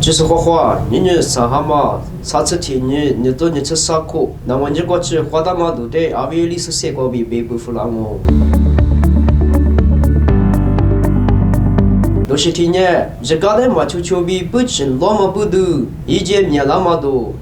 就是花，你上海嘛，啥子天你都你吃啥苦？那我你过去花大马都得，阿维历史写过比背不服了我。都是天呢，这个的嘛就比不成老嘛不多，一节面那么多。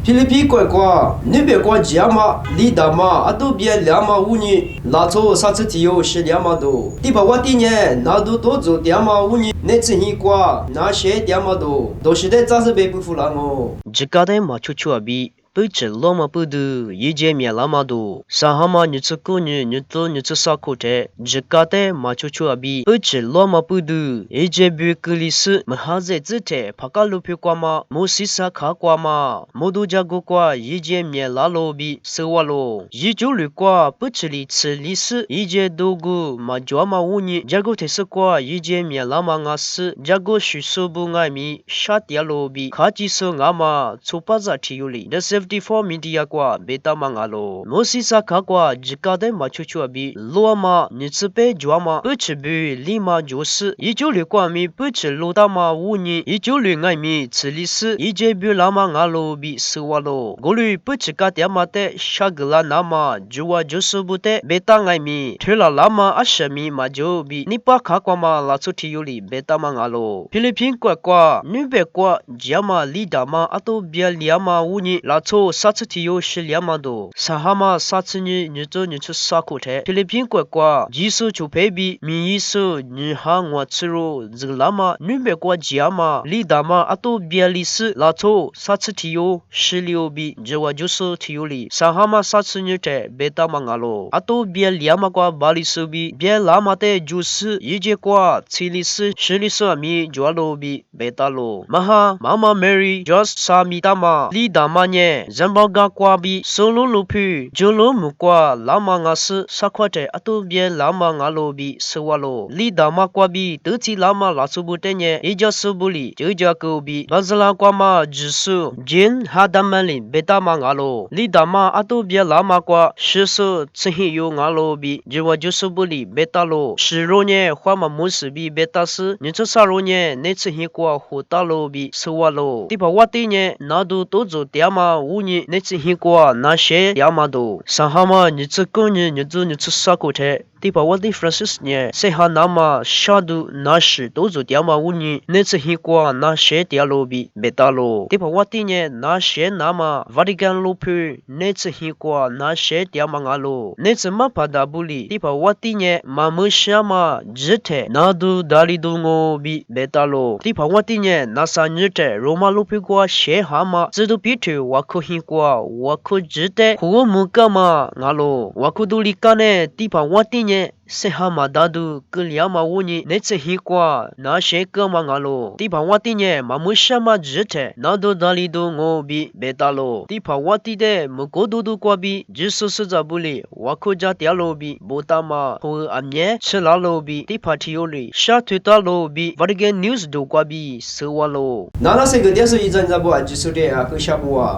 菲律宾乖乖，你别管家嘛，离大嘛，啊都别2.5年，拉错啥子体有是2多。第八我第年，那都多做2.5年，那次一挂，那些2多，都是在咋是被不服了我。这个的嘛就比。不吃老嘛不多，一节面那么多，上海嘛你吃苦你吃啥苦的？这个的嘛就比不吃老嘛不多，一节比克里斯么哈子子的，帕卡路皮瓜嘛，莫西萨卡瓜嘛，莫都加古瓜，一节面拉罗比色瓦罗，一九绿瓜不吃里吃里斯，一节多古嘛抓嘛乌尼，加古特色瓜一节面拉嘛阿斯，加古许苏布爱米沙迪亚罗比，卡吉索阿嘛，粗巴扎提尤里，那是。54 media kwa beta mangalo mosisa kakwa jikade machuchu abi luama nitsupe juama puchibu lima josu ijulu kwa mi puchi lodama wuni ijulu ngai mi tsilisi ijebu lama ngalo bi suwalo golu puchika tiamate shagla nama juwa josubute beta ngai mi thela lama ashami majobi nipa kakwa ma latsuti yuli beta mangalo philippine kwa nube kwa jama lidama ato bia liama wuni latso satsutiyo shilyamado sahama satsuni nicho sakute philippine kwa jisu chupebi mi yisu ni hangwa tsuro zglama nube kwa jiama lidama ato bialisi latso satsutiyo shiliobi jewa jusu tiyuli sahama satsuni te beta mangalo ato bialiama kwa balisubi bialama te jusu yije kwa tsilisi shilisu mi jwalobi betalo maha mama mary just samitama lidama nye zambaga kwa bi solo lupu jolo mukwa lama ngasu sakwate atubye lama ngalobi sewalo lidama kwa bi tuti lama lasubutenye ija subuli joja ko bi bazala kwa ma jisu jin hadamali betama ngalo lidama atubye lama kwa shisu tsihiyo ngalobi jiwa jusubuli betalo shironye hwama musibi betasu nitsaronye netsihi kwa hotalobi sewalo tipa watinye nadu tozo tiama wuni netsi hikwa na she yamado sahama nitsukunye nitsusakote tipa wadi francis nye seha nama shadu nashi tozo tiama wuni netsi hikwa na she tialobi betalo tipa wati nye na she nama vatican lopu netsi hikwa na she tiama ngalo netsi mapada buli tipa wati nye mamushama jite nadu dalidungo bi betalo tipa wati nye nasa nyite roma lopu kwa she hama zidu pitu wakuhi kwa waku jite huo mukama ngalo wakudulikane tipa wati nye sehama dadu kulyama wuni netse hikwa na shekama ngalo tipa wati nye mamushama jite nado dalido ngobi betalo tipa wati de mukodudu kwa bi jisu suzabuli waku jatialo bi botama hu amye chelalo bi tipa tioli shatutalo bi Vatican news do kwa bi sewalo那是个电视一阵子不，就是的啊，够下不啊。